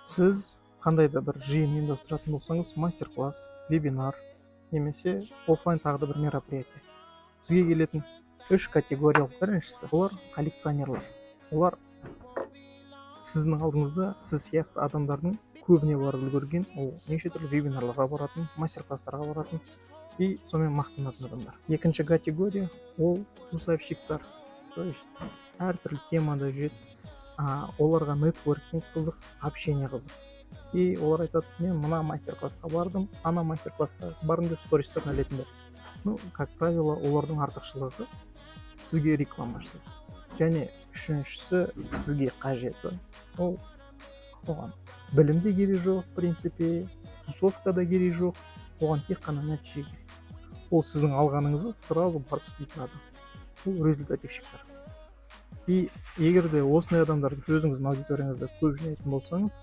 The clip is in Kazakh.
Сіз қандай да бір жиын ұйымдастыратын болсаңыз, мастер-класс, вебинар немесе офлайн тағы да бір мероприятие. Сізге келетін үш категория. Біріншісі, олар коллекционерлар. Олар сіздің алдыңызда сіз сияқты адамдардың көбіне барып үлгерген, ол неше түрлі вебинарларға баратын, мастер-класстарға баратын и сонымен мақтанатын адамдар. Екінші категория ол тусовщиктар. То есть әртүрлі темада жүреді. Оларға нетворкинг қызық, общение қызық. И олар айтады, мен мына мастер-классқа бардым, ана мастер-классқа бардым деп стористерін ілетіндер. Как правило, олардың артықшылығы сізге реклама жасайды. Және үшіншісі сізге қажеті. Ол оған білім де керек жоқ, в принципе, тусовка да керек жоқ, оған тек қана нәтиже керек. Ол сіздің алғаныңызды сразу барып істейтін адам. Бұл результативщиктар. И егер де осындай адамдарды өзіңіздің аудиторияңызда көп жинайтын болсаңыз,